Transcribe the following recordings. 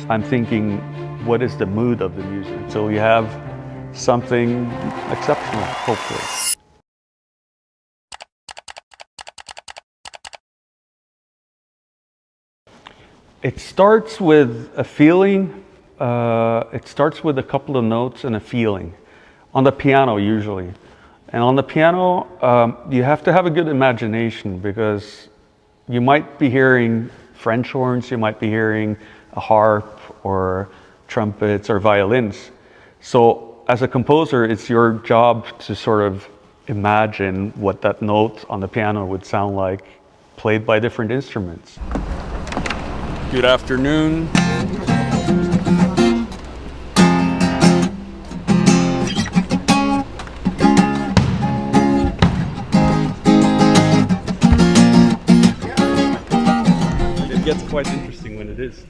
I'm thinking, what is the mood of the music? So you have something exceptional, hopefully. It starts with a feeling. It starts with a couple of notes and a feeling. On the piano, usually. And on the piano, you have to have a good imagination because you might be hearing French horns, you might be hearing a harp or trumpets or violins. So as a composer, it's your job to sort of imagine what that note on the piano would sound like played by different instruments. Good afternoon. It gets quite interesting when it is.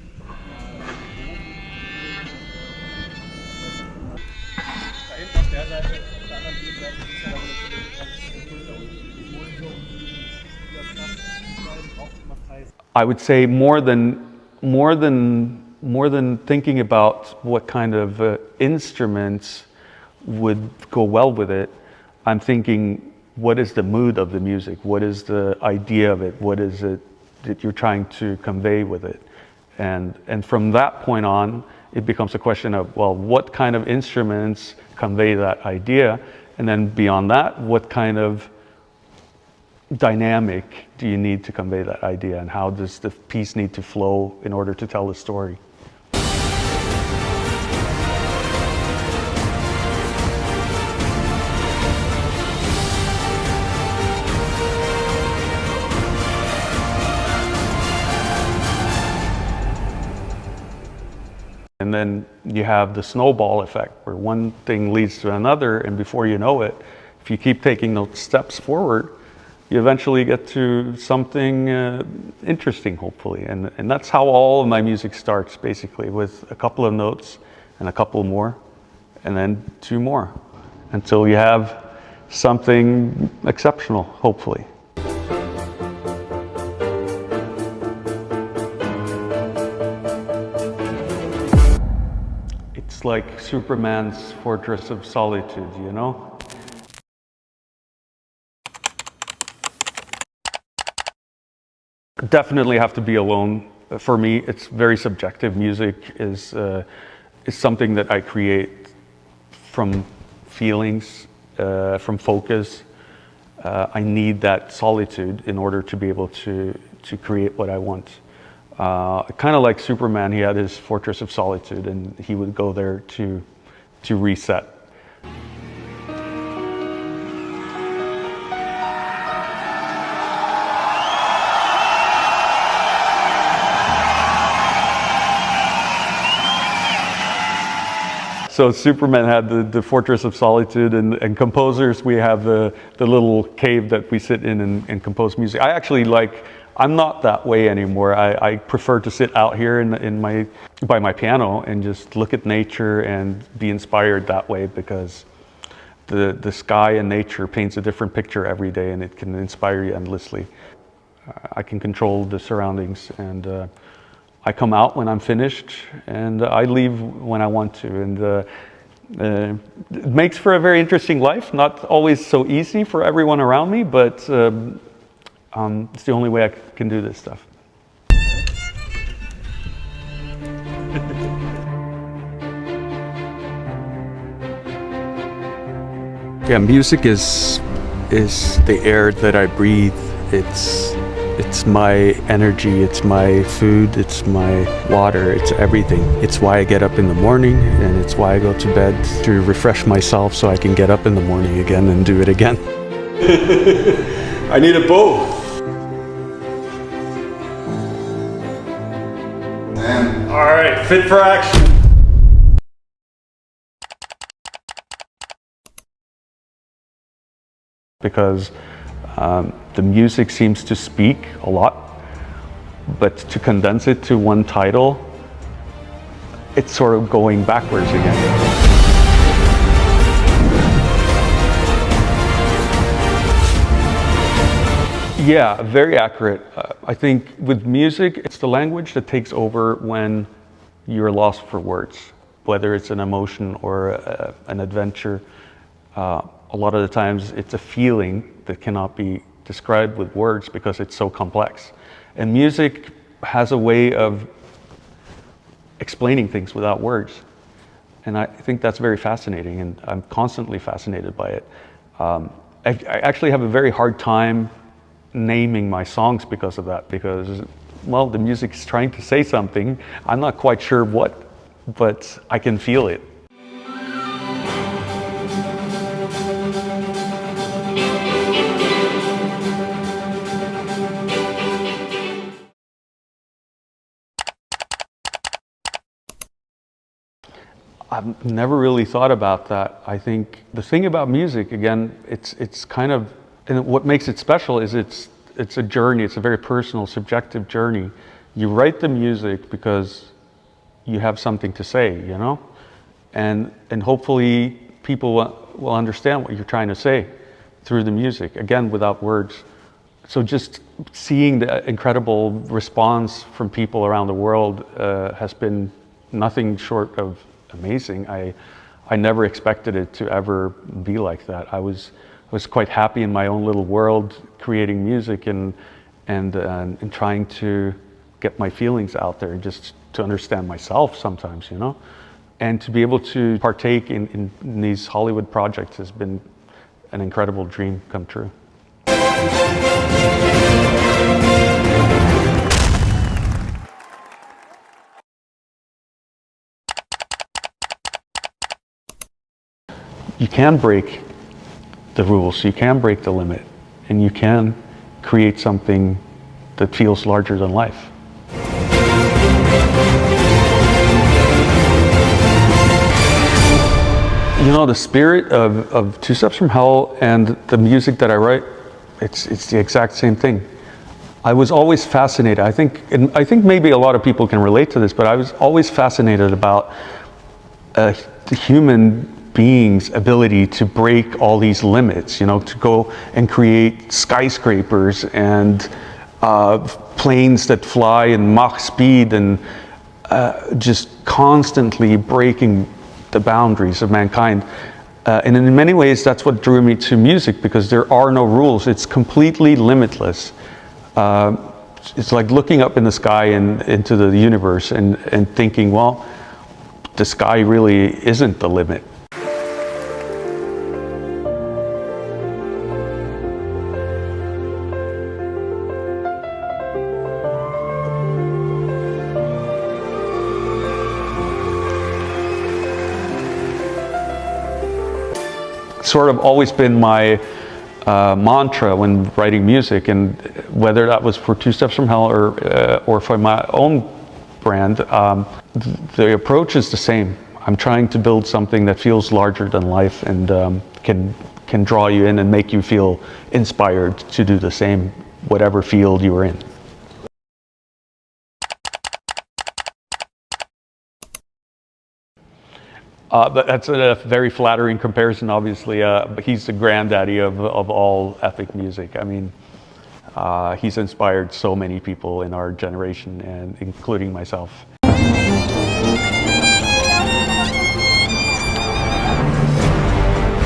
I would say more than thinking about what kind of instruments would go well with it, I'm thinking, what is the mood of the music? What is the idea of it? What is it that you're trying to convey with it? And from that point on, it becomes a question of, well, what kind of instruments convey that idea? And then beyond that, what kind of dynamic do you need to convey that idea, and how does the piece need to flow in order to tell the story? And then you have the snowball effect, where one thing leads to another, and before you know it, if you keep taking those steps forward, you eventually get to something interesting, hopefully. And that's how all of my music starts, basically, with a couple of notes and a couple more, and then two more, until you have something exceptional, hopefully. It's like Superman's fortress of solitude, you know? Definitely have to be alone. For me, it's very subjective. Music is something that I create from feelings, from focus. I need that solitude in order to be able to create what I want. Kind of like Superman, he had his fortress of solitude, and he would go there to reset. So Superman had the fortress of solitude, and composers, we have the little cave that we sit in and compose music. I'm not that way anymore. I prefer to sit out here by my piano and just look at nature and be inspired that way, because the sky and nature paints a different picture every day, and it can inspire you endlessly. I can control the surroundings, and I come out when I'm finished, and I leave when I want to. And it makes for a very interesting life. Not always so easy for everyone around me, but it's the only way I can do this stuff. Yeah, music is the air that I breathe. It's my energy, it's my food, it's my water, it's everything. It's why I get up in the morning, and it's why I go to bed, to refresh myself so I can get up in the morning again and do it again. I need a bow. All right, fit for action. Because the music seems to speak a lot, but to condense it to one title, it's sort of going backwards again. Yeah, very accurate. I think with music, it's the language that takes over when you're lost for words, whether it's an emotion or an adventure. A lot of the times it's a feeling that cannot be described with words because it's so complex. And music has a way of explaining things without words. And I think that's very fascinating, and I'm constantly fascinated by it. I actually have a very hard time naming my songs because of that, because, well, the music's trying to say something. I'm not quite sure what, but I can feel it. I've never really thought about that. I think the thing about music, again, it's kind of, and what makes it special is it's a journey. It's a very personal, subjective journey. You write the music because you have something to say, you know, and hopefully people will understand what you're trying to say through the music. Again, without words. So just seeing the incredible response from people around the world has been nothing short of amazing. I never expected it to ever be like that. I was quite happy in my own little world, creating music and trying to get my feelings out there, just to understand myself sometimes, you know. And to be able to partake in these Hollywood projects has been an incredible dream come true. You can break the rules, you can break the limit, and you can create something that feels larger than life. You know, the spirit of Two Steps from Hell and the music that I write, it's the exact same thing. I was always fascinated. I think maybe a lot of people can relate to this, but I was always fascinated about the human being's ability to break all these limits, you know, to go and create skyscrapers and planes that fly in Mach speed and just constantly breaking the boundaries of mankind. And in many ways, that's what drew me to music, because there are no rules. It's completely limitless. It's like looking up in the sky and into the universe and thinking, well, the sky really isn't the limit. Sort of always been my mantra when writing music, and whether that was for Two Steps from Hell or for my own brand, the approach is the same. I'm trying to build something that feels larger than life and can draw you in and make you feel inspired to do the same, whatever field you were in. But that's a very flattering comparison, obviously. But he's the granddaddy of all epic music. I mean, he's inspired so many people in our generation, and including myself.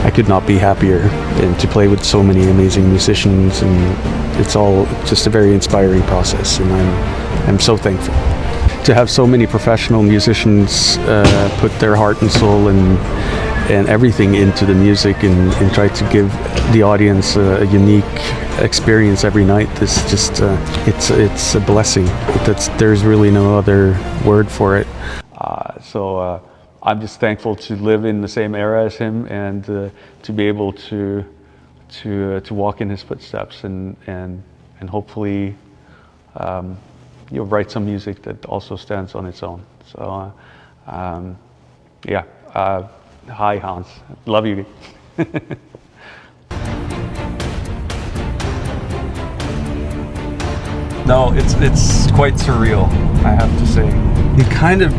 I could not be happier than to play with so many amazing musicians, and it's all just a very inspiring process, and I'm so thankful to have so many professional musicians put their heart and soul and everything into the music and try to give the audience a unique experience every night. This just it's a blessing. There's really no other word for it. So I'm just thankful to live in the same era as him and to be able to walk in his footsteps and hopefully you'll write some music that also stands on its own. So, yeah. Hi, Hans. Love you. No, it's quite surreal, I have to say. You kind of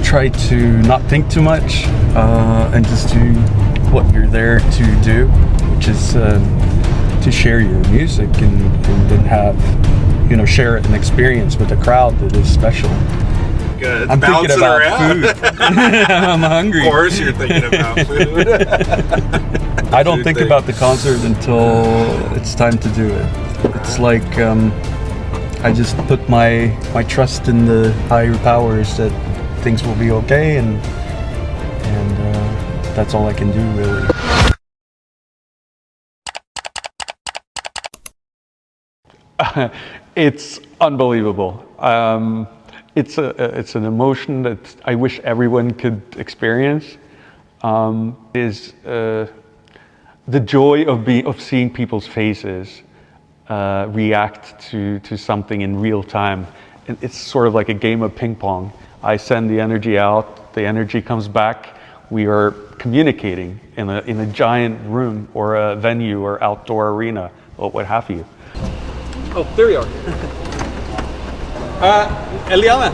try to not think too much and just do what you're there to do, which is to share your music and then have, share it and experience with a crowd that is special. it's I'm thinking bouncing about around. food. I'm hungry. Of course you're thinking about food. I don't think about the concert until it's time to do it. It's like I just put my trust in the higher powers that things will be okay, and that's all I can do, really. It's unbelievable. It's an emotion that I wish everyone could experience. Is the joy of seeing people's faces react to something in real time. And it's sort of like a game of ping pong. I send the energy out, the energy comes back. We are communicating in a giant room or a venue or outdoor arena or what have you. Oh, there you are. Eliana,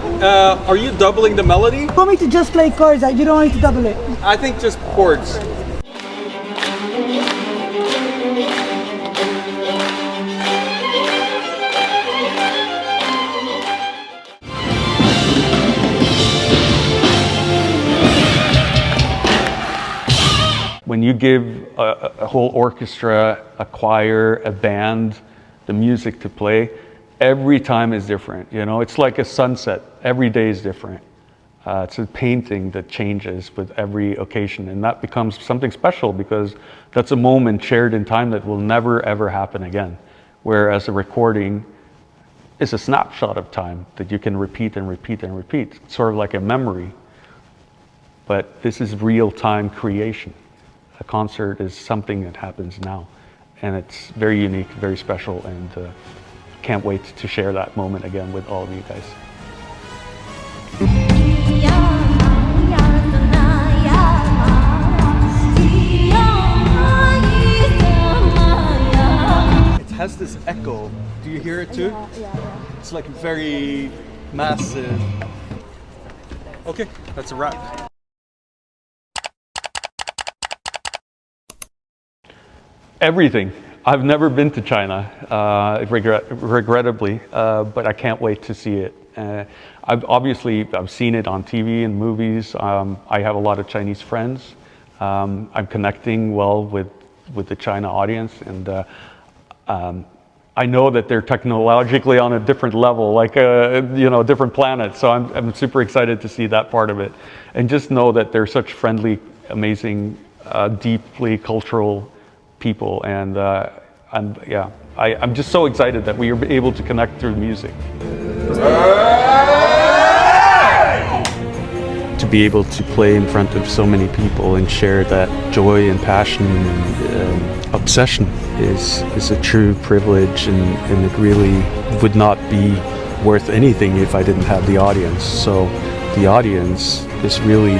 are you doubling the melody? You want me to just play chords? You don't want me to double it? I think just chords. When you give a whole orchestra, a choir, a band, the music to play, every time is different. You know, it's like a sunset. Every day is different. It's a painting that changes with every occasion, and that becomes something special because that's a moment shared in time that will never ever happen again. Whereas a recording is a snapshot of time that you can repeat and repeat and repeat. It's sort of like a memory. But this is real-time creation. A concert is something that happens now, and it's very unique, very special, and can't wait to share that moment again with all of you guys. It has this echo. Do you hear it too? Yeah. It's like very massive. Okay, that's a wrap. Everything. I've never been to China, regrettably, but I can't wait to see it. I've seen it on TV and movies. I have a lot of Chinese friends. I'm connecting well with the China audience, and I know that they're technologically on a different level, like a different planet. So I'm super excited to see that part of it, and just know that they're such friendly, amazing, deeply cultural people, and I'm just so excited that we are able to connect through music. To be able to play in front of so many people and share that joy and passion and obsession is a true privilege, and it really would not be worth anything if I didn't have the audience. So the audience is really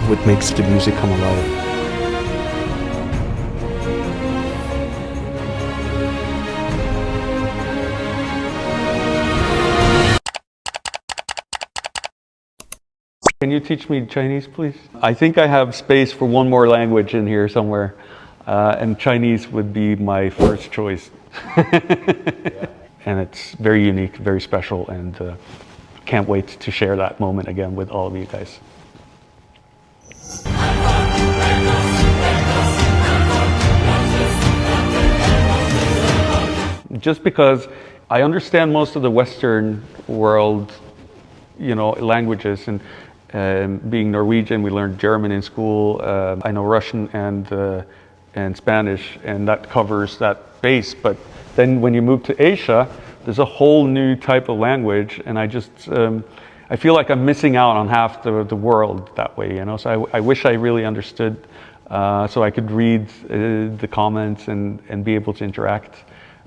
what makes the music come alive. Can you teach me Chinese, please? I think I have space for one more language in here somewhere, and Chinese would be my first choice. And it's very unique, very special, and can't wait to share that moment again with all of you guys. Just because I understand most of the Western world, languages, and being Norwegian, we learned German in school. I know Russian and Spanish, and that covers that base. But then when you move to Asia, there's a whole new type of language, and I feel like I'm missing out on half the world that way. So I wish I really understood, so I could read the comments and be able to interact.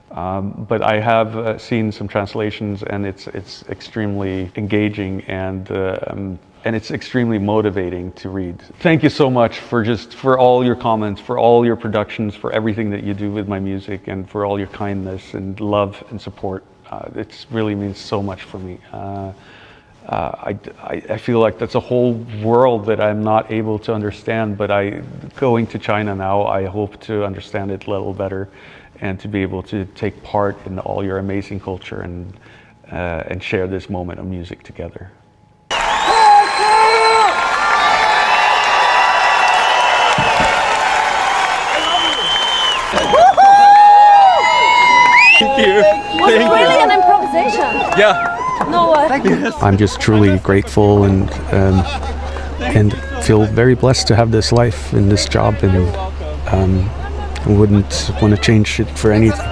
But I have seen some translations, and it's extremely engaging, and it's extremely motivating to read. Thank you so much for all your comments, for all your productions, for everything that you do with my music, and for all your kindness and love and support. It really means so much for me. I feel like that's a whole world that I'm not able to understand, but going to China now, I hope to understand it a little better, and to be able to take part in all your amazing culture and share this moment of music together. Yeah. No way. I'm just truly grateful and feel very blessed to have this life and this job, and wouldn't want to change it for anything.